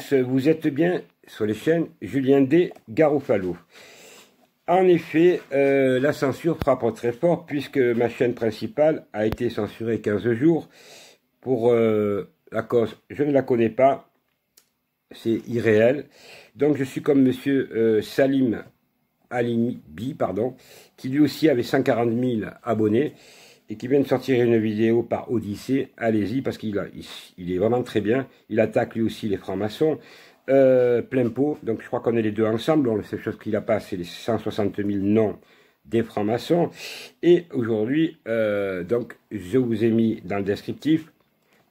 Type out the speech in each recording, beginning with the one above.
tous, vous êtes bien sur les chaînes Julien D. Garofalo. En effet, la censure frappe très fort puisque ma chaîne principale a été censurée 15 jours pour la cause. Je ne la connais pas, c'est irréel. Donc je suis comme monsieur Salim Alimi, pardon, qui lui aussi avait 140 000 abonnés et qui vient de sortir une vidéo par Odyssée. Allez-y parce qu'il est vraiment très bien. Il attaque lui aussi les francs-maçons. Plein pot, donc je crois qu'on est les deux ensemble. La seule chose qu'il a pas, c'est les 160 000 noms des francs-maçons. Et aujourd'hui, donc je vous ai mis dans le descriptif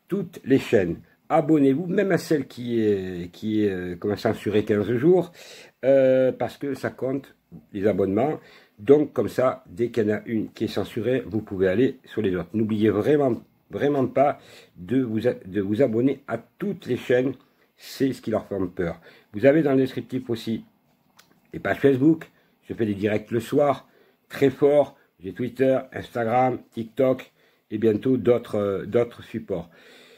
toutes les chaînes. Abonnez-vous, même à celle qui est comme censurée 15 jours, parce que ça compte les abonnements. Donc comme ça, dès qu'il y en a une qui est censurée, vous pouvez aller sur les autres. N'oubliez vraiment pas de vous abonner à toutes les chaînes. C'est ce qui leur fait peur. Vous avez dans le descriptif aussi les pages Facebook. Je fais des directs le soir, très fort. J'ai Twitter, Instagram, TikTok et bientôt d'autres supports.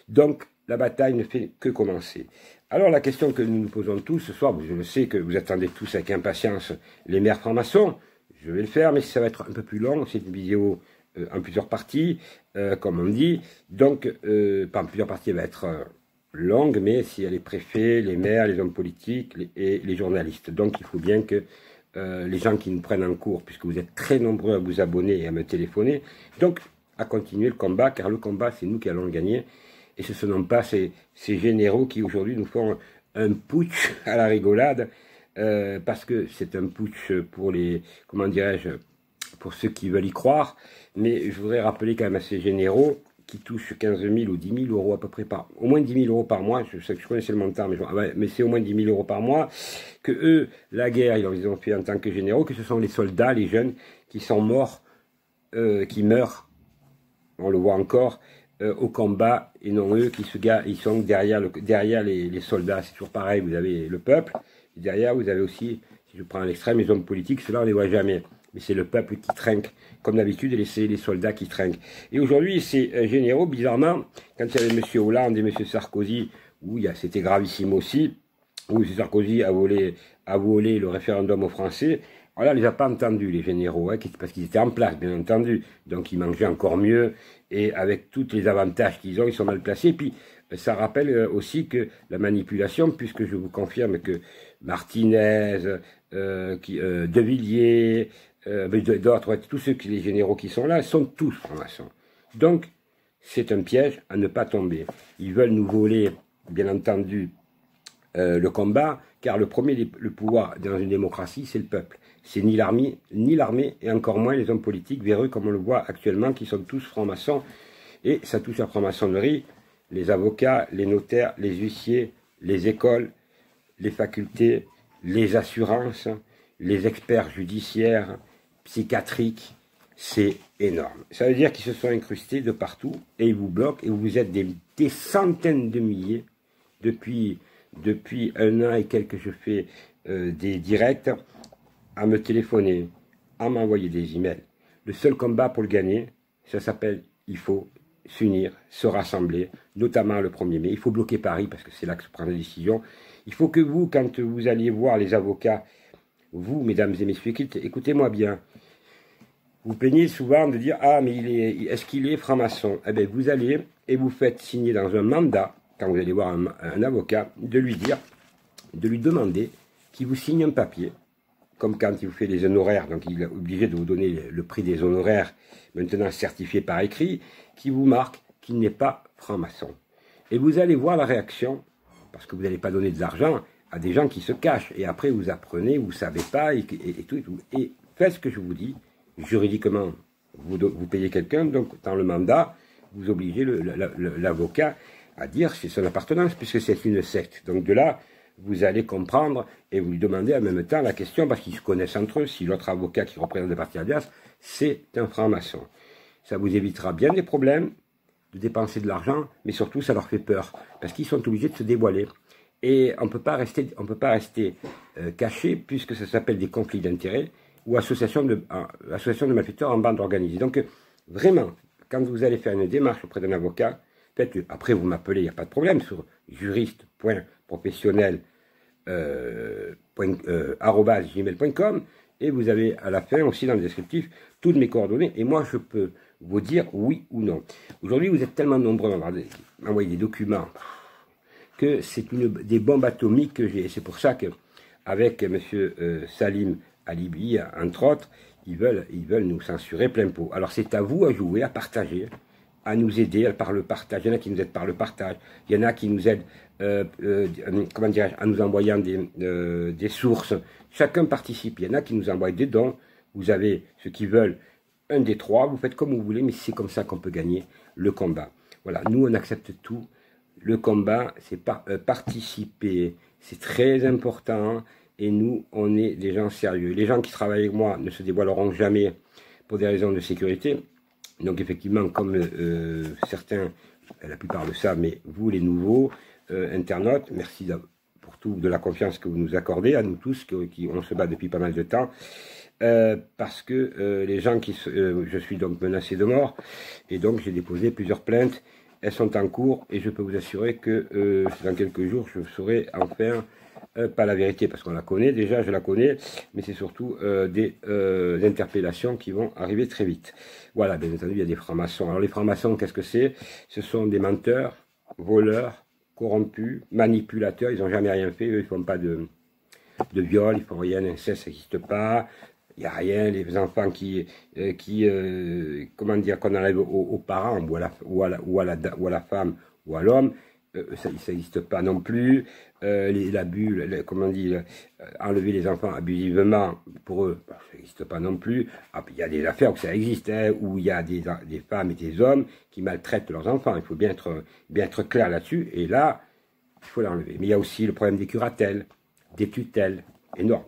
Donc, la bataille ne fait que commencer. Alors, la question que nous nous posons tous ce soir, je le sais que vous attendez tous avec impatience les maires francs-maçons. Je vais le faire, mais ça va être un peu plus long. C'est une vidéo en plusieurs parties, comme on dit. Donc, pas en plusieurs parties, elle va être longue, mais s'il y a les préfets, les maires, les hommes politiques et les journalistes. Donc il faut bien que les gens qui nous prennent en cours, puisque vous êtes très nombreux à vous abonner et à me téléphoner, donc à continuer le combat, car le combat c'est nous qui allons le gagner, et ce ne sont pas ces généraux qui aujourd'hui nous font un putsch à la rigolade, parce que c'est un putsch pour les, comment dirais-je, pour ceux qui veulent y croire, mais je voudrais rappeler quand même à ces généraux qui touchent 15 000 ou 10 000 euros à peu près au moins 10 000 euros par mois, je sais que je connaissais le montant, mais c'est au moins 10 000 euros par mois, que eux, la guerre, ils ont fait en tant que généraux, que ce sont les soldats, les jeunes, qui sont morts, qui meurent, on le voit encore, au combat, et non eux, ils sont derrière les soldats, c'est toujours pareil, vous avez le peuple, et derrière vous avez aussi, si je prends à l'extrême, les hommes politiques, ceux-là on ne les voit jamais. Mais c'est le peuple qui trinque, comme d'habitude, et c'est les soldats qui trinquent. Et aujourd'hui, ces généraux, bizarrement, quand il y avait M. Hollande et M. Sarkozy, où c'était gravissime aussi, où M. Sarkozy a volé le référendum aux Français, voilà, on ne les a pas entendus, les généraux, hein, parce qu'ils étaient en place, bien entendu. Donc ils mangeaient encore mieux, et avec tous les avantages qu'ils ont, ils sont mal placés. Et puis, ça rappelle aussi que la manipulation, puisque je vous confirme que Martinez, De Villiers, d'autres, tous les généraux qui sont là, sont tous francs-maçons. Donc, c'est un piège à ne pas tomber. Ils veulent nous voler, bien entendu, le combat, car le premier, le pouvoir dans une démocratie, c'est le peuple. C'est ni l'armée, et encore moins les hommes politiques véreux, comme on le voit actuellement, qui sont tous francs-maçons. Et ça touche la franc-maçonnerie, les avocats, les notaires, les huissiers, les écoles, les facultés, les assurances, les experts judiciaires, psychiatriques, c'est énorme. Ça veut dire qu'ils se sont incrustés de partout et ils vous bloquent et vous êtes des centaines de milliers. Depuis 1 an et quelques, je fais des directs à me téléphoner, à m'envoyer des emails. Le seul combat pour le gagner, ça s'appelle, il faut s'unir, se rassembler, notamment le 1er mai. Il faut bloquer Paris parce que c'est là que se prend la décision. Il faut que vous, quand vous alliez voir les avocats, vous, mesdames et messieurs, écoutez-moi bien. Vous plaignez souvent de dire « Ah, mais est-ce qu'il est franc-maçon » Eh bien, vous allez et vous faites signer dans un mandat, quand vous allez voir un avocat, de lui demander qu'il vous signe un papier, comme quand il vous fait des honoraires, donc il est obligé de vous donner le prix des honoraires, maintenant certifié par écrit, qui vous marque qu'il n'est pas franc-maçon. Et vous allez voir la réaction, parce que vous n'allez pas donner de l'argent à des gens qui se cachent. Et après, vous apprenez, vous ne savez pas, et tout. Et faites ce que je vous dis, juridiquement, vous payez quelqu'un, donc dans le mandat, vous obligez l'avocat à dire c'est son appartenance, puisque c'est une secte. Donc de là, vous allez comprendre et vous lui demandez en même temps la question, parce qu'ils se connaissent entre eux, si l'autre avocat qui représente le parti adverse, c'est un franc-maçon. Ça vous évitera bien des problèmes, de dépenser de l'argent, mais surtout ça leur fait peur, parce qu'ils sont obligés de se dévoiler. Et on ne peut pas rester caché, puisque ça s'appelle des conflits d'intérêts, ou association de malfaiteurs en bande organisée. Donc, vraiment, quand vous allez faire une démarche auprès d'un avocat, Peut-être après vous m'appelez, il n'y a pas de problème, sur juriste.professionnel @gmail.com, et vous avez à la fin aussi dans le descriptif toutes mes coordonnées, et moi je peux vous dire oui ou non. Aujourd'hui vous êtes tellement nombreux à m'envoyer des documents que c'est des bombes atomiques que j'ai. C'est pour ça que avec monsieur Salim Alibi, entre autres, ils veulent nous censurer plein pot. Alors c'est à vous à jouer, à partager, à nous aider par le partage. Il y en a qui nous aident par le partage, il y en a qui nous aident comment dirais-je, en nous envoyant des sources. Chacun participe. Il y en a qui nous envoient des dons. Vous avez ceux qui veulent un des trois, vous faites comme vous voulez, mais c'est comme ça qu'on peut gagner le combat. Voilà, nous on accepte tout. Le combat, c'est participer, c'est très important, et nous, on est des gens sérieux. Les gens qui travaillent avec moi ne se dévoileront jamais pour des raisons de sécurité. Donc effectivement, comme certains, la plupart le savent, mais vous les nouveaux internautes, merci pour tout de la confiance que vous nous accordez, à nous tous, qui on se bat depuis pas mal de temps. Parce que les gens je suis donc menacé de mort, et donc j'ai déposé plusieurs plaintes. Elles sont en cours, et je peux vous assurer que dans quelques jours, je saurai enfin, pas la vérité, parce qu'on la connaît déjà, je la connais, mais c'est surtout des interpellations qui vont arriver très vite. Voilà, bien entendu, il y a des francs-maçons. Alors les francs-maçons, qu'est-ce que c'est? Ce sont des menteurs, voleurs, corrompus, manipulateurs, ils n'ont jamais rien fait, eux, ils ne font pas de viol, ils ne font rien, l'inceste, ça n'existe pas. Il n'y a rien, les enfants comment dire, qu'on enlève aux parents, ou à la femme, ou à l'homme, ça n'existe pas non plus. L'abus, comment dire, enlever les enfants abusivement, pour eux, ça n'existe pas non plus. Ah, il y a des affaires où ça existe, hein, où il y a des femmes et des hommes qui maltraitent leurs enfants. Il faut bien être clair là-dessus, et là, il faut l'enlever. Mais il y a aussi le problème des curatelles, des tutelles, énormes.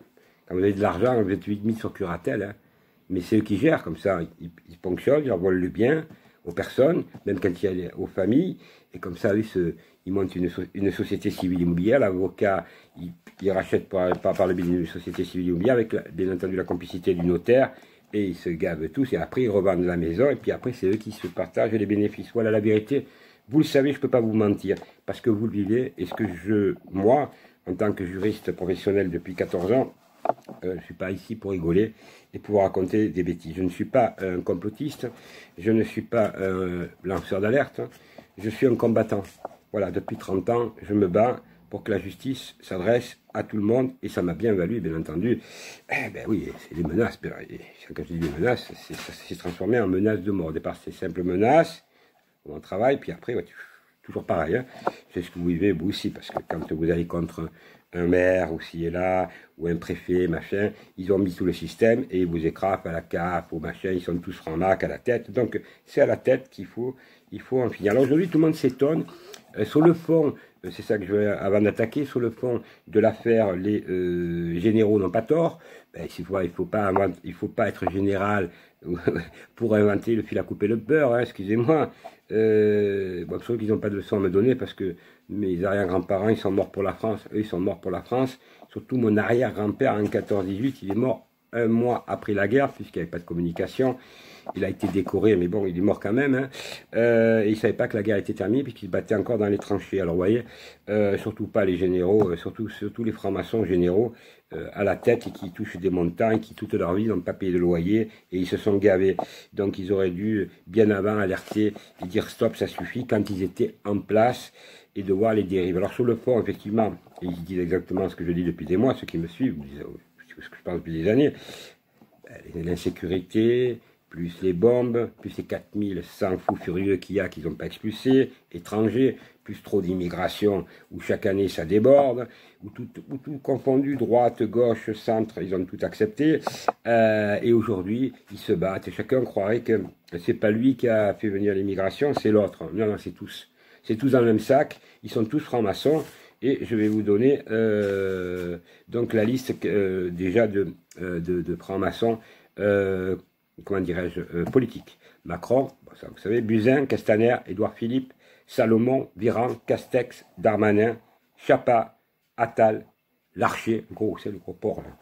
Quand vous avez de l'argent, vous êtes mis sur curatelle, hein. Mais c'est eux qui gèrent, comme ça, ils ponctionnent, ils envoient le bien aux personnes, même quand il y a aux familles, et comme ça, ils montent une société civile immobilière, l'avocat, il rachète par le biais d'une société civile immobilière, avec bien entendu la complicité du notaire, et ils se gavent tous, et après ils revendent la maison, et puis après c'est eux qui se partagent les bénéfices. Voilà la vérité, vous le savez, je ne peux pas vous mentir, parce que vous le vivez, et ce que moi, en tant que juriste professionnel depuis 14 ans, je ne suis pas ici pour rigoler et pour raconter des bêtises. Je ne suis pas un complotiste, je ne suis pas un lanceur d'alerte, je suis un combattant. Voilà, depuis 30 ans, je me bats pour que la justice s'adresse à tout le monde, et ça m'a bien valu, bien entendu. Ben oui, c'est des menaces. Quand je dis des menaces, ça s'est transformé en menaces de mort. Au départ, c'est simple menace, on travaille, puis après, ouais, toujours pareil. Hein. C'est ce que vous vivez, vous aussi, parce que quand vous allez contre un maire, ou s'il est là, ou un préfet, machin, ils ont mis tout le système, et ils vous écrasent à la CAF, ou machin, ils sont tous francs-mac à la tête. Donc, c'est à la tête qu'il faut en finir. Alors aujourd'hui, tout le monde s'étonne. Sur le fond, c'est ça que je veux, avant d'attaquer, sur le fond de l'affaire, les généraux n'ont pas tort. Ben, il faut pas être général pour inventer le fil à couper le beurre, hein, excusez-moi. Bon, sauf qu'ils n'ont pas de leçon à me donner, parce que mes arrière-grands-parents, ils sont morts pour la France. Eux, ils sont morts pour la France. Surtout mon arrière-grand-père, en 14-18, il est mort un mois après la guerre, puisqu'il n'y avait pas de communication. Il a été décoré, mais bon, il est mort quand même. Hein. Et il ne savait pas que la guerre était terminée, puisqu'il se battait encore dans les tranchées. Alors, vous voyez, surtout pas les généraux, surtout les francs-maçons généraux, à la tête, et qui touchent des montagnes, qui toute leur vie n'ont pas payé de loyer, et ils se sont gavés. Donc, ils auraient dû, bien avant, alerter et dire stop, ça suffit, quand ils étaient en place, et de voir les dérives. Alors, sur le fond, effectivement, et ils disent exactement ce que je dis depuis des mois, ceux qui me suivent, ce que je pense depuis des années, l'insécurité, plus les bombes, plus les 4100 fous furieux qu'il y a qu'ils n'ont pas expulsés, étrangers, plus trop d'immigration, où chaque année ça déborde, où tout confondu, droite, gauche, centre, ils ont tout accepté, et aujourd'hui, ils se battent, et chacun croirait que c'est pas lui qui a fait venir l'immigration, c'est l'autre. Non, non, c'est tous dans le même sac, ils sont tous francs-maçons, et je vais vous donner donc la liste déjà de francs-maçons, comment dirais-je, politique. Macron, bon, ça, vous savez, Buzyn, Castaner, Édouard Philippe, Salomon, Viran, Castex, Darmanin, Chapa, Attal, Larcher, c'est le gros porc, là,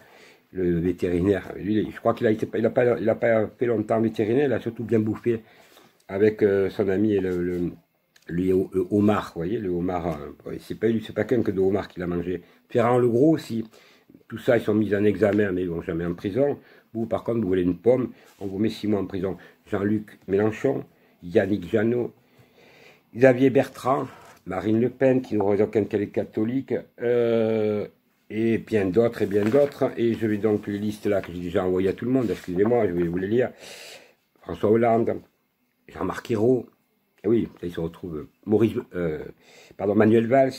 le vétérinaire. Lui, je crois qu'il a pas fait longtemps vétérinaire, il a surtout bien bouffé avec son ami et le homard, vous voyez, le homard, c'est pas qu'un que de homard qu'il a mangé. Ferrand Le Gros aussi. Tout ça, ils sont mis en examen, mais ils vont jamais en prison. Vous, par contre, vous voulez une pomme, on vous met 6 mois en prison. Jean-Luc Mélenchon, Yannick Jadot, Xavier Bertrand, Marine Le Pen, qui nous représente qu'elle est catholique, et bien d'autres, et bien d'autres. Et je vais donc les listes là que j'ai déjà envoyées à tout le monde, excusez-moi, je vais vous les lire. François Hollande, Jean-Marc Ayrault, et oui, là, ils se retrouvent, Manuel Valls,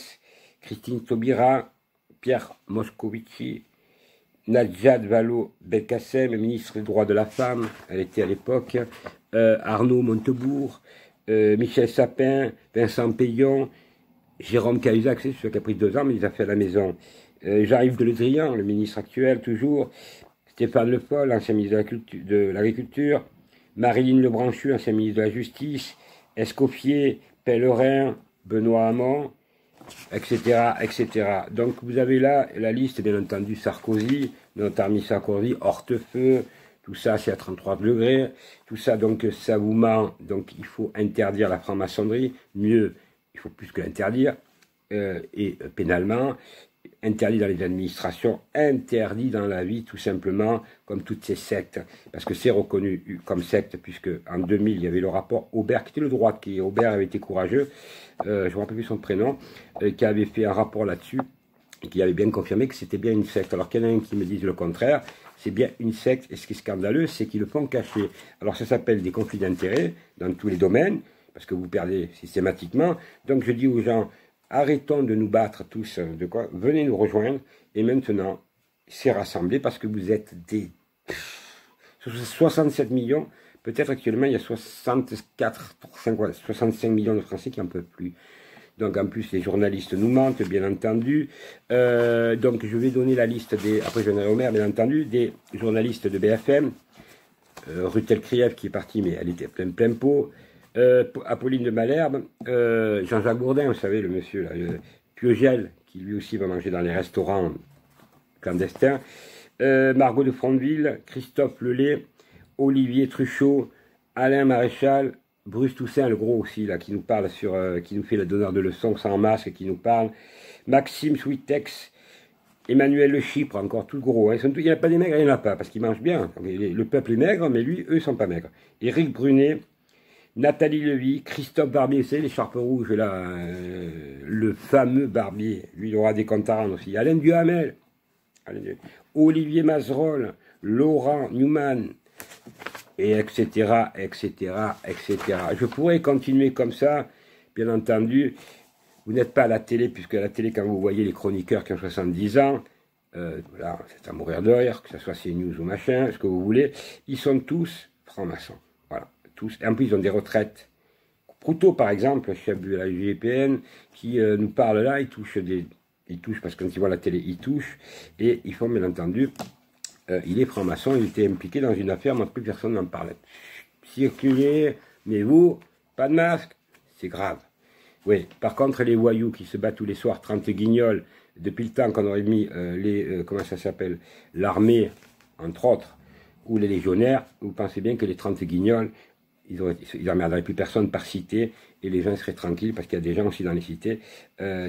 Christine Taubira, Pierre Moscovici, Najat Vallaud-Belkacem, ministre des droits de la femme, elle était à l'époque, Arnaud Montebourg, Michel Sapin, Vincent Payon, Jérôme Cahuzac, c'est celui qui a pris 2 ans, mais il a fait à la maison. Jean-Yves Le Drian, le ministre actuel, toujours. Stéphane Le Foll, ancien ministre de l'Agriculture. Marilyn Lebranchu, ancien ministre de la Justice. Escoffier, Pellerin, Benoît Hamon, etc., etc. Donc vous avez là la liste, bien entendu, Sarkozy, notre ami Sarkozy, Hortefeux, tout ça c'est à 33 degrés, tout ça donc ça vous ment, donc il faut interdire la franc-maçonnerie, mieux, il faut plus que l'interdire, et pénalement, interdit dans les administrations, interdit dans la vie tout simplement, comme toutes ces sectes, parce que c'est reconnu comme secte, puisque en 2000 il y avait le rapport Aubert, qui était le droit, Aubert avait été courageux, je ne me rappelle plus son prénom, qui avait fait un rapport là-dessus, et qui avait bien confirmé que c'était bien une secte. Alors qu'il y en a un qui me dise le contraire, c'est bien une secte, et ce qui est scandaleux, c'est qu'ils le font cacher. Alors ça s'appelle des conflits d'intérêts, dans tous les domaines, parce que vous perdez systématiquement, donc je dis aux gens, arrêtons de nous battre tous, venez nous rejoindre, et maintenant, c'est rassemblé, parce que vous êtes des 67 millions, peut-être actuellement il y a 65 millions de Français qui n'en peuvent plus. Donc en plus les journalistes nous mentent, bien entendu. Donc je vais donner la liste des, après je donnerai au maire, bien entendu, des journalistes de BFM. Ruth Krief qui est partie, mais elle était plein pot. Apolline de Malherbe, Jean-Jacques Bourdin, vous savez, le monsieur là, Piogel, qui lui aussi va manger dans les restaurants clandestins. Margot de Frontville, Christophe Lelay, Olivier Truchot, Alain Maréchal, Bruce Toussaint, le gros aussi, là, qui nous parle qui nous fait le donneur de leçons sans masque, qui nous parle, Maxime Sweetex, Emmanuel Le Chypre, encore tout gros, hein. Il n'y en a pas des maigres, il n'y en a pas, parce qu'ils mangent bien. Le peuple est maigre, mais lui, eux, ils sont pas maigres. Éric Brunet, Nathalie Levy, Christophe Barbier, c'est l'écharpe rouge, là, le fameux Barbier, lui, il aura des comptes à rendre aussi. Alain Duhamel, Olivier Mazerolle, Laurent Newman, et etc., etc., etc. Je pourrais continuer comme ça, bien entendu. Vous n'êtes pas à la télé, puisque à la télé, quand vous voyez les chroniqueurs qui ont 70 ans, voilà, c'est à mourir de rire, que ce soit CNews ou machin, ce que vous voulez, ils sont tous francs-maçons. Voilà, tous. Et en plus, ils ont des retraites. Proutot, par exemple, chef de la UGPN, qui nous parle là, il touche parce que quand ils voient la télé, ils touchent, et ils font, bien entendu, il est franc-maçon, il était impliqué dans une affaire, mais plus personne n'en parlait. Circuler, mais vous, pas de masque, c'est grave. Oui, par contre, les voyous qui se battent tous les soirs, 30 guignols, depuis le temps qu'on aurait mis comment ça s'appelle, l'armée, entre autres, ou les légionnaires, vous pensez bien que les 30 guignols, ils n'emmerderaient plus personne par cité, et les gens seraient tranquilles, parce qu'il y a des gens aussi dans les cités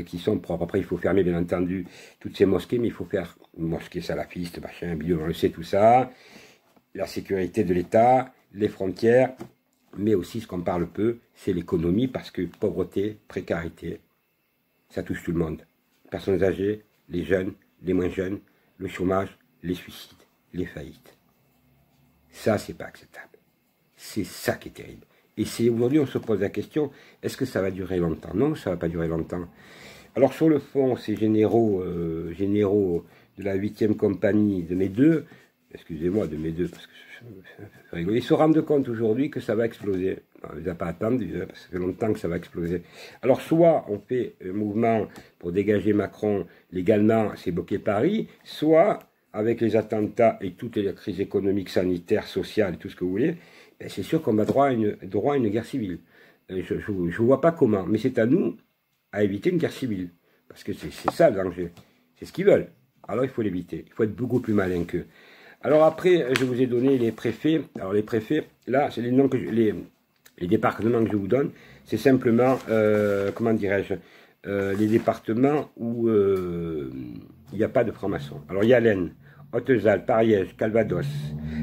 qui sont propres. Après, il faut fermer, bien entendu, toutes ces mosquées, mais il faut faire mosquées salafistes, machin, bidon, on le sait, tout ça, la sécurité de l'État, les frontières, mais aussi, ce qu'on parle peu, c'est l'économie, parce que pauvreté, précarité, ça touche tout le monde. Personnes âgées, les jeunes, les moins jeunes, le chômage, les suicides, les faillites. Ça, c'est pas acceptable. C'est ça qui est terrible. Et c'est aujourd'hui, on se pose la question, est-ce que ça va durer longtemps? Non, ça va pas durer longtemps. Alors, sur le fond, ces généraux de la 8e compagnie, de mes deux, excusez-moi, de mes deux, parce que ils se rendent compte aujourd'hui que ça va exploser. On ne les a pas attendus, hein, parce que ça fait longtemps que ça va exploser. Alors, soit on fait un mouvement pour dégager Macron légalement, c'est bloquer Paris, soit, avec les attentats et toutes les crises économiques, sanitaires, sociales, et tout ce que vous voulez, ben c'est sûr qu'on va droit à une guerre civile. Je ne vois pas comment, mais c'est à nous à éviter une guerre civile. Parce que c'est ça le danger. C'est ce qu'ils veulent. Alors il faut l'éviter. Il faut être beaucoup plus malin qu'eux. Alors après, je vous ai donné les préfets. Alors les préfets, là, c'est les noms que Les départements que je vous donne, c'est simplement, comment dirais-je, les départements où il n'y a pas de franc-maçon. Alors il y a l'Aisne, Haute-Alpes, Ariège, Calvados,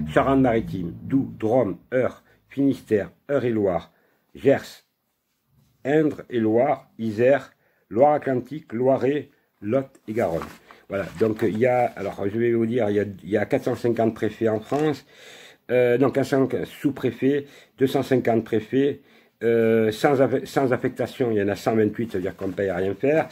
Charente-Maritime, Doubs, Drôme, Eure, Finistère, Eure-et-Loire, Gers, Indre et Loire, Isère, Loire-Atlantique, Loiret, Lot et Garonne. Voilà, donc il y a, alors je vais vous dire, il y a 450 préfets en France, donc 400 sous-préfets, 250 préfets, sans affectation, il y en a 128, c'est-à-dire qu'on ne paye à rien faire,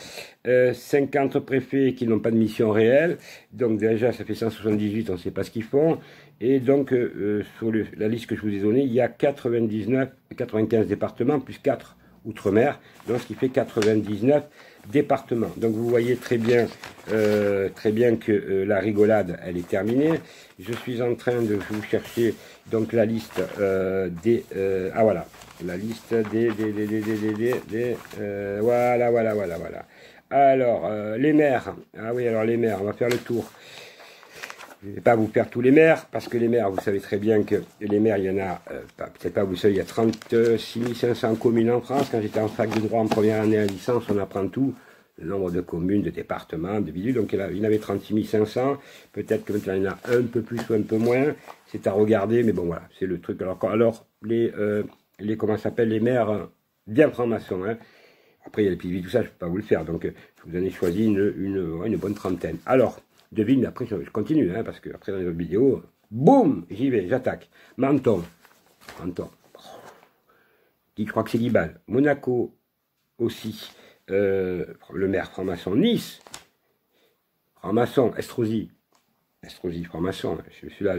50 préfets qui n'ont pas de mission réelle, donc déjà ça fait 178, on ne sait pas ce qu'ils font, et donc sur la liste que je vous ai donnée, il y a 95 départements, plus 4 outre-mer, donc ce qui fait 99 départements. Donc vous voyez très bien que la rigolade, elle est terminée. Je suis en train de vous chercher donc la liste ah voilà, la liste voilà. Alors les maires, ah oui, alors les maires, on va faire le tour. Je ne vais pas vous faire tous les maires, parce que les maires, vous savez très bien que les maires, il y en a, peut-être pas vous savez, il y a 36 500 communes en France. Quand j'étais en fac de droit en première année à licence, on apprend tout, le nombre de communes, de départements, de villes. Donc il y en avait 36 500, peut-être que maintenant il y en a un peu plus ou un peu moins, c'est à regarder, mais bon voilà, c'est le truc. Alors les comment ça s'appelle, les maires bien francs-maçons, hein. Après il y a les petites villes, tout ça, je ne peux pas vous le faire, donc je vous en ai choisi une bonne trentaine. Alors, devine, mais après je continue, hein, parce que après dans les autres vidéos, boum, j'y vais, j'attaque. Menton, qui croit que c'est Guibal. Monaco aussi, le maire franc-maçon. Nice, franc-maçon. Estrosi, franc-maçon. Celui-là,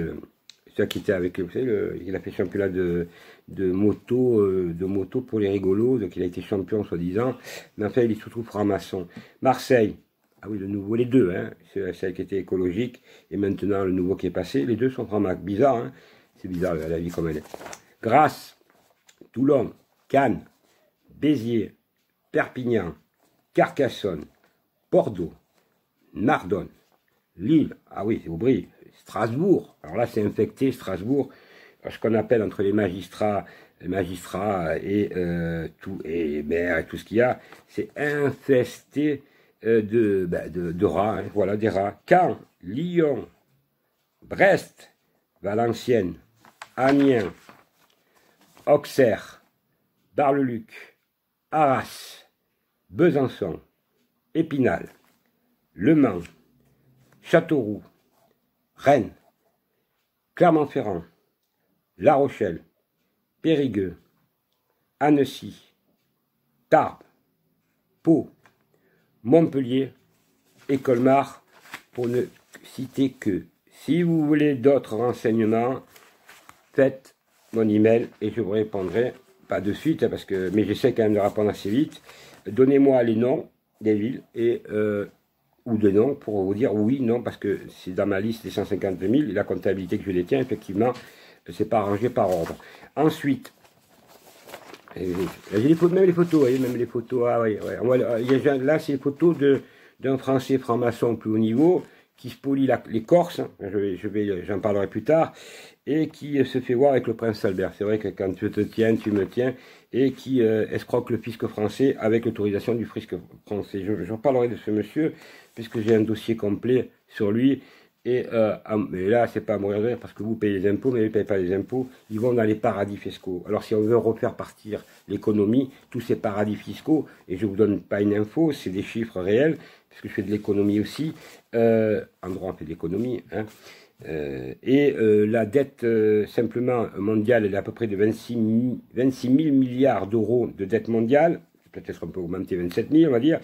celui qui était avec, vous savez, il a fait championnat de moto pour les rigolos, donc il a été champion soi-disant, mais enfin il est surtout franc-maçon. Marseille, ah oui, le nouveau, les deux, hein, c'est celle qui était écologique, et maintenant le nouveau qui est passé, les deux sont francs-maçons. Bizarre, hein, c'est bizarre la vie comme elle est. Grasse, Toulon, Cannes, Béziers, Perpignan, Carcassonne, Bordeaux, Narbonne, Lille, ah oui, c'est Aubry, Strasbourg, alors là c'est infecté, Strasbourg, ce qu'on appelle entre les magistrats et et maires et tout ce qu'il y a, c'est infesté de rats, hein, voilà, des rats. Caen, Lyon, Brest, Valenciennes, Amiens, Auxerre, Bar-le-Duc, Arras, Besançon, Épinal, Le Mans, Châteauroux, Rennes, Clermont-Ferrand, La Rochelle, Périgueux, Annecy, Tarbes, Pau, Montpellier et Colmar, pour ne citer que. Si vous voulez d'autres renseignements, faites mon email et je vous répondrai, pas de suite, parce que, mais j'essaie quand même de répondre assez vite. Donnez-moi les noms des villes et ou de noms pour vous dire oui, non, parce que c'est dans ma liste des 150 000, et la comptabilité que je détiens, effectivement, c'est pas arrangé par ordre. Ensuite, j'ai même les photos, vous voyez, même les photos, ah oui, ouais. Là, c'est les photos d'un Français franc-maçon plus haut niveau, qui spolie les Corses, j'en parlerai plus tard, et qui se fait voir avec le prince Albert. C'est vrai que quand tu te tiens, tu me tiens, et qui escroque le fisc français avec l'autorisation du fisc français. J'en parlerai de ce monsieur, puisque j'ai un dossier complet sur lui. Mais là, c'est pas à mourir de rire, parce que vous payez les impôts, mais ils ne payent pas les impôts, ils vont dans les paradis fiscaux. Alors si on veut refaire partir l'économie, tous ces paradis fiscaux, et je ne vous donne pas une info, c'est des chiffres réels, puisque je fais de l'économie aussi, en droit on fait de l'économie, hein, la dette simplement mondiale, elle est à peu près de 26 000 milliards d'euros de dette mondiale, peut-être on peut augmenter 27 000 on va dire,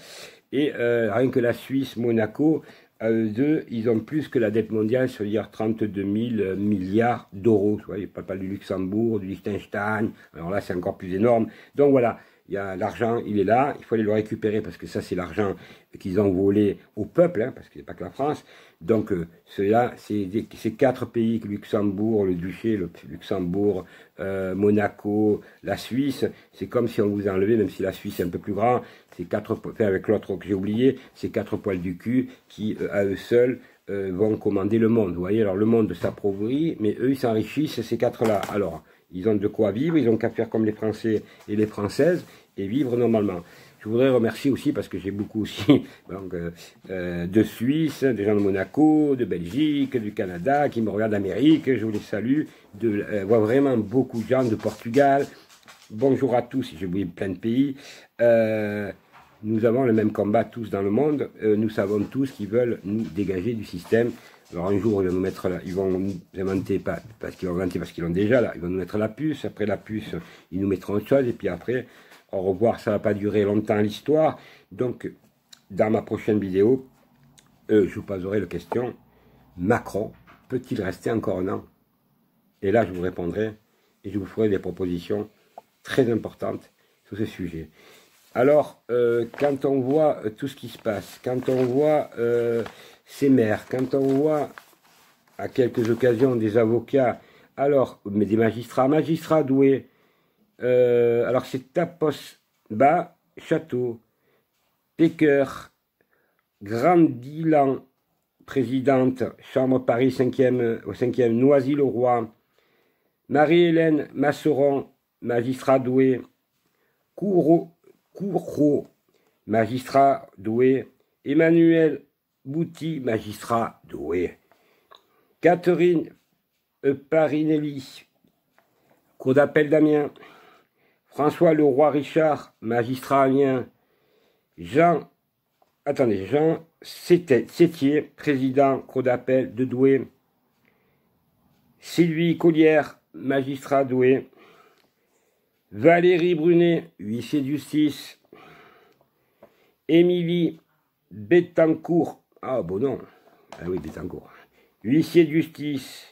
et rien que la Suisse, Monaco, à eux deux, ils ont plus que la dette mondiale, c'est-à-dire 32 000 milliards d'euros. Vous voyez, pas du Luxembourg, du Liechtenstein, alors là c'est encore plus énorme. Donc voilà, il y a l'argent, il est là, il faut aller le récupérer parce que ça c'est l'argent qu'ils ont volé au peuple, hein, parce qu'il n'y a pas que la France. Donc ceux-là, c'est 4 pays, Luxembourg, le Duché, le Luxembourg, Monaco, la Suisse, c'est comme si on vous enlevait, même si la Suisse est un peu plus grand, c'est 4, avec l'autre que j'ai oublié, c'est 4 poils du cul qui, à eux seuls, vont commander le monde. Vous voyez, alors le monde s'appauvrit, mais eux ils s'enrichissent, ces 4-là. Alors, ils ont de quoi vivre, ils ont qu'à faire comme les Français et les Françaises et vivre normalement. Je voudrais remercier aussi, parce que j'ai beaucoup aussi donc, de Suisse, des gens de Monaco, de Belgique, du Canada, qui me regardent d'Amérique, je vous les salue, voir vraiment beaucoup de gens de Portugal. Bonjour à tous, j'ai oublié plein de pays. Nous avons le même combat tous dans le monde, nous savons tous qu'ils veulent nous dégager du système. Alors un jour, ils vont nous mettre là, ils vont nous inventer, pas parce qu'ils vont inventer, parce qu'ils l'ont déjà là, ils vont nous mettre la puce, après la puce, ils nous mettront autre chose, et puis après, au revoir, ça ne va pas durer longtemps l'histoire. Donc, dans ma prochaine vidéo, je vous poserai la question, Macron peut-il rester encore un an? Et là, je vous répondrai, et je vous ferai des propositions très importantes sur ce sujet. Alors, quand on voit tout ce qui se passe, quand on voit ces maires, quand on voit à quelques occasions des avocats, alors, mais des magistrats doués, alors c'est Tapos, Bas, Château, Péker, Grandilan, présidente, Chambre Paris 5e, au 5e, Noisy-le-Roi, Marie-Hélène Masseron, magistrat doué, Courreau, magistrat doué, Emmanuel Bouty, magistrat doué, Catherine Parinelli, cour d'appel d'Amiens, François Leroy-Richard, magistrat Amiens, Jean Sétier, président, cour d'appel de Douai, Sylvie Collière, magistrat Douai, Valérie Brunet, huissier de justice, Émilie Bettencourt, ah bon non, ah oui Bettencourt, huissier de justice,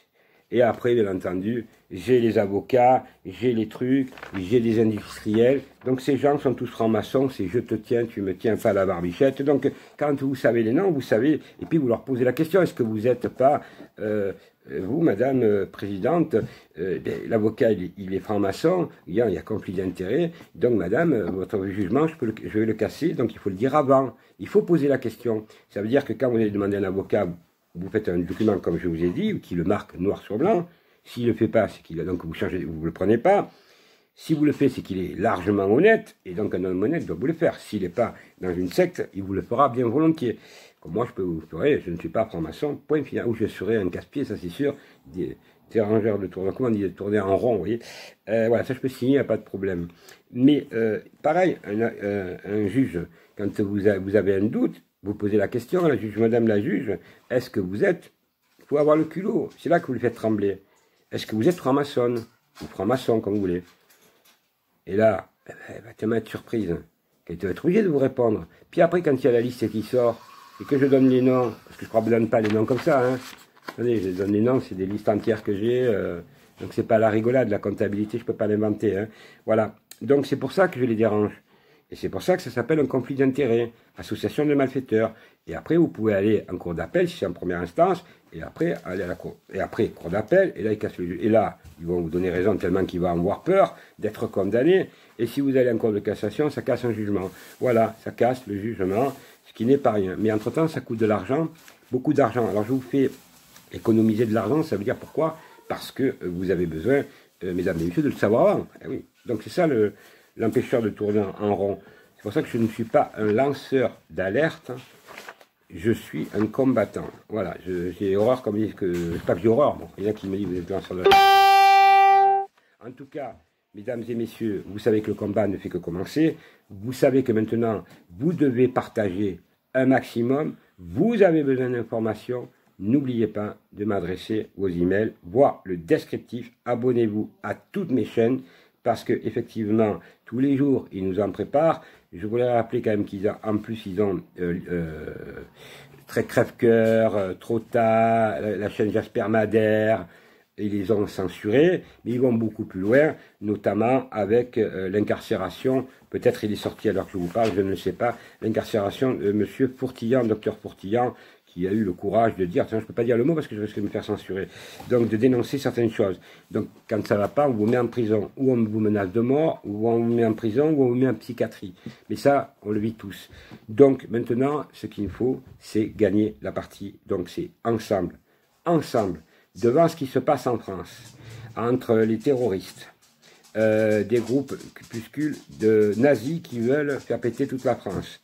et après bien entendu, j'ai les avocats, j'ai les trucs, j'ai des industriels, donc ces gens sont tous francs-maçons, c'est je te tiens, tu me tiens pas la barbichette, donc quand vous savez les noms, vous savez, et puis vous leur posez la question, est-ce que vous n'êtes pas, vous madame présidente, l'avocat il est franc-maçon, il y a conflit d'intérêts, donc madame, votre jugement je vais le casser, donc il faut le dire avant, il faut poser la question, ça veut dire que quand vous allez demander un avocat, vous faites un document comme je vous ai dit, qui le marque noir sur blanc. S'il ne le fait pas, c'est qu'il a donc vous changez, vous ne le prenez pas. Si vous le faites, c'est qu'il est largement honnête, et donc un homme honnête doit vous le faire. S'il n'est pas dans une secte, il vous le fera bien volontiers. Comme moi, je peux vous faire, je ne suis pas franc-maçon, point final, ou je serai un casse-pied, ça c'est sûr, des rangeurs de tourner, comment on dit, de tourner en rond, vous voyez. Voilà, ça je peux signer, il n'y a pas de problème. Mais pareil, un juge, quand vous avez un doute, vous posez la question à la juge, madame la juge, est-ce que vous êtes, il faut avoir le culot, c'est là que vous le faites trembler. Est-ce que vous êtes franc-maçonne, ou franc-maçon, comme vous voulez? Et là, elle va tellement être surprise, qu'elle va être obligée de vous répondre. Puis après, quand il y a la liste qui sort, et que je donne les noms, parce que je ne donne pas les noms comme ça, hein. Attendez, je donne les noms, c'est des listes entières que j'ai, donc c'est pas la rigolade, la comptabilité, je ne peux pas l'inventer, hein. Voilà, donc c'est pour ça que je les dérange. Et c'est pour ça que ça s'appelle un conflit d'intérêts, association de malfaiteurs. Et après, vous pouvez aller en cour d'appel, si c'est en première instance, et après, aller à la cour. Et après, cour d'appel, et là, ils cassent le juge. Et là, ils vont vous donner raison tellement qu'il va avoir peur d'être condamné. Et si vous allez en cour de cassation, ça casse un jugement. Voilà, ça casse le jugement, ce qui n'est pas rien. Mais entre-temps, ça coûte de l'argent, beaucoup d'argent. Alors, je vous fais économiser de l'argent, ça veut dire pourquoi? Parce que vous avez besoin, mesdames et messieurs, de le savoir avant. Eh oui. Donc, c'est ça l'empêcheur de tourner en rond. C'est pour ça que je ne suis pas un lanceur d'alerte, je suis un combattant. Voilà, j'ai horreur, comme ils disent que... Pas que j'ai horreur, bon, il y en a qui me disent que vous êtes lanceur d'alerte. En tout cas, mesdames et messieurs, vous savez que le combat ne fait que commencer. Vous savez que maintenant, vous devez partager un maximum. Vous avez besoin d'informations. N'oubliez pas de m'adresser vos emails, voir le descriptif. Abonnez-vous à toutes mes chaînes. Parce que effectivement, tous les jours, ils nous en préparent. Je voulais rappeler quand même qu'en plus, ils ont très crève-cœur, trop tard, la chaîne Jasper Madère, ils les ont censurés, mais ils vont beaucoup plus loin, notamment avec l'incarcération, peut-être il est sorti alors que je vous parle, je ne le sais pas, l'incarcération de monsieur Fourtillan, docteur Fourtillan, qui a eu le courage de dire, tiens, je ne peux pas dire le mot parce que je risque de me faire censurer, donc de dénoncer certaines choses. Donc quand ça ne va pas, on vous met en prison, ou on vous menace de mort, ou on vous met en prison, ou on vous met en psychiatrie. Mais ça, on le vit tous. Donc maintenant, ce qu'il faut, c'est gagner la partie. Donc c'est ensemble, devant ce qui se passe en France, entre les terroristes, des groupes crépuscules de nazis qui veulent faire péter toute la France.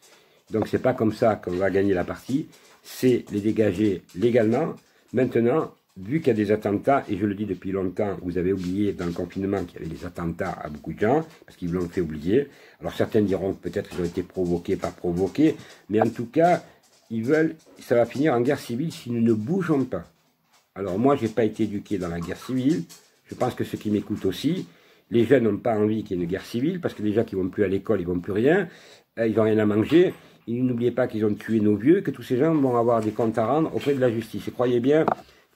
Donc c'est pas comme ça qu'on va gagner la partie, c'est les dégager légalement. Maintenant, vu qu'il y a des attentats, et je le dis depuis longtemps, vous avez oublié dans le confinement qu'il y avait des attentats à beaucoup de gens, parce qu'ils l'ont fait oublier. Alors certains diront que peut-être qu'ils ont été provoqués, pas provoqués, mais en tout cas, ils veulent, ça va finir en guerre civile si nous ne bougeons pas. Alors moi, j'ai pas été éduqué dans la guerre civile, je pense que ceux qui m'écoutent aussi, les jeunes n'ont pas envie qu'il y ait une guerre civile, parce que déjà qu'ils vont plus à l'école, ils vont plus rien, ils n'ont rien à manger. Et n'oubliez pas qu'ils ont tué nos vieux, que tous ces gens vont avoir des comptes à rendre auprès de la justice. Et croyez bien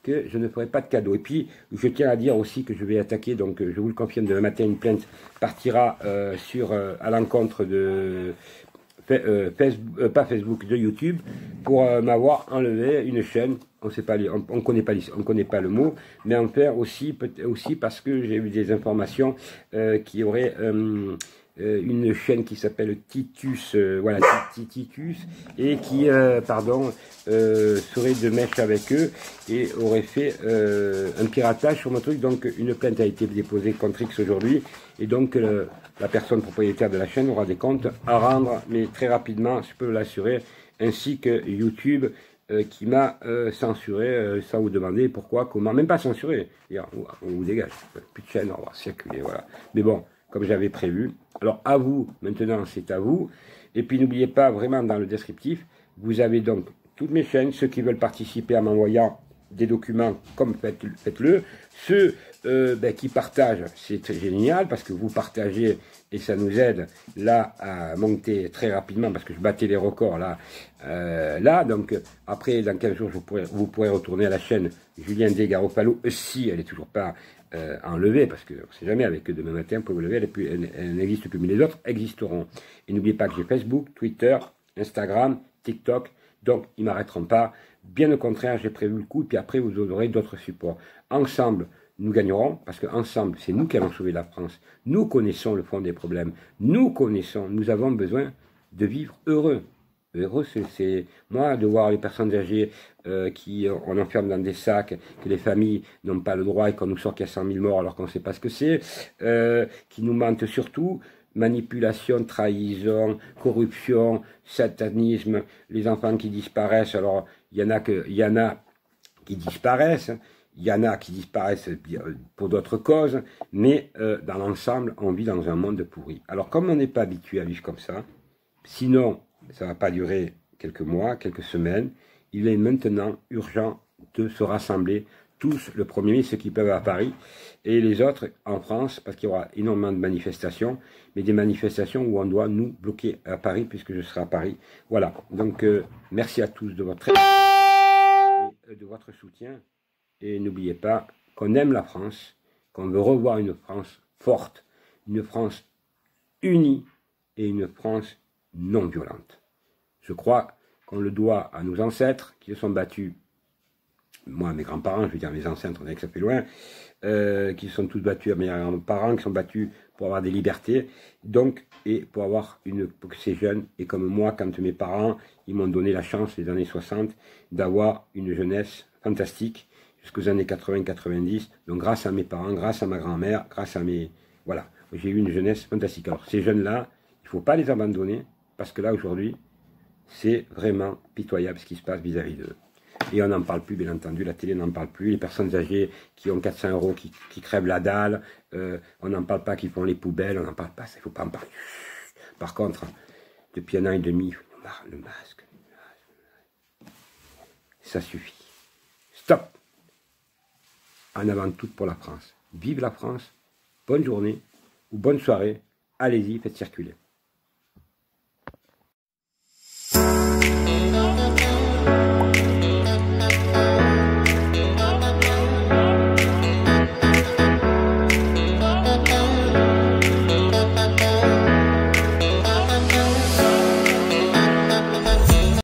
que je ne ferai pas de cadeau. Et puis, je tiens à dire aussi que je vais attaquer, donc je vous le confirme, demain matin, une plainte partira à l'encontre de Facebook, pas Facebook, de YouTube, pour m'avoir enlevé une chaîne. On sait pas, on connaît pas le mot, mais en faire aussi parce que j'ai eu des informations qui auraient une chaîne qui s'appelle Titus, voilà, Titus, et qui, serait de mèche avec eux et aurait fait un piratage sur mon truc. Donc une plainte a été déposée contre X aujourd'hui, et donc la personne propriétaire de la chaîne aura des comptes à rendre, mais très rapidement, je peux l'assurer, ainsi que YouTube qui m'a censuré, sans vous demander pourquoi, comment, même pas censuré, on vous dégage, plus de chaîne, on va circuler, voilà. Mais bon, comme j'avais prévu. Alors à vous, maintenant c'est à vous. Et puis n'oubliez pas, vraiment dans le descriptif, vous avez donc toutes mes chaînes, ceux qui veulent participer en m'envoyant des documents, comme faites-le. Ceux qui partagent, c'est très génial, parce que vous partagez et ça nous aide là à monter très rapidement, parce que je battais les records là. Donc après, dans 15 jours, vous pourrez retourner à la chaîne Julien D. Garofalo, si elle n'est toujours pas enlevée, parce qu'on ne sait jamais, avec eux demain matin, vous pouvez vous lever, elle n'existe plus, mais les autres existeront. Et n'oubliez pas que j'ai Facebook, Twitter, Instagram, TikTok, donc ils ne m'arrêteront pas. Bien au contraire, j'ai prévu le coup, et puis après vous aurez d'autres supports. Ensemble, nous gagnerons, parce qu'ensemble, c'est nous qui allons sauver la France. Nous connaissons le fond des problèmes. Nous avons besoin de vivre heureux. Heureux, c'est moi de voir les personnes âgées on enferme dans des sacs, que les familles n'ont pas le droit et qu'on nous sort qu'il y a 100 000 morts alors qu'on ne sait pas ce que c'est, qui nous mentent surtout, manipulation, trahison, corruption, satanisme, les enfants qui disparaissent. Alors il y en a qui disparaissent, il y en a qui disparaissent pour d'autres causes, mais dans l'ensemble, on vit dans un monde pourri. Alors comme on n'est pas habitué à vivre comme ça, sinon ça ne va pas durer quelques mois, quelques semaines, il est maintenant urgent de se rassembler tous le 1er mai, ceux qui peuvent à Paris, et les autres en France, parce qu'il y aura énormément de manifestations, mais des manifestations où on doit nous bloquer à Paris, puisque je serai à Paris. Voilà, donc merci à tous de votre aide et de votre soutien, et n'oubliez pas qu'on aime la France, qu'on veut revoir une France forte, une France unie, et une France non violente. Je crois qu'on le doit à nos ancêtres qui se sont battus, moi, mes grands-parents, je veux dire mes ancêtres, on dirait que ça fait loin, qui se sont tous battus à mes grands-parents, qui sont battus pour avoir des libertés, donc, et pour que ces jeunes, et comme moi, quand mes parents, ils m'ont donné la chance, les années 60, d'avoir une jeunesse fantastique, jusqu'aux années 80-90, donc grâce à mes parents, grâce à ma grand-mère, grâce à voilà, j'ai eu une jeunesse fantastique. Alors, ces jeunes-là, il ne faut pas les abandonner, parce que là, aujourd'hui, c'est vraiment pitoyable ce qui se passe vis-à-vis d'eux. Et on n'en parle plus, bien entendu, la télé n'en parle plus, les personnes âgées qui ont 400 € qui crèvent la dalle, on n'en parle pas, qui font les poubelles, on n'en parle pas, ça, il ne faut pas en parler. Par contre, depuis 1 an et demi, le masque, ça suffit. Stop! En avant tout pour la France. Vive la France, bonne journée ou bonne soirée, allez-y, faites circuler.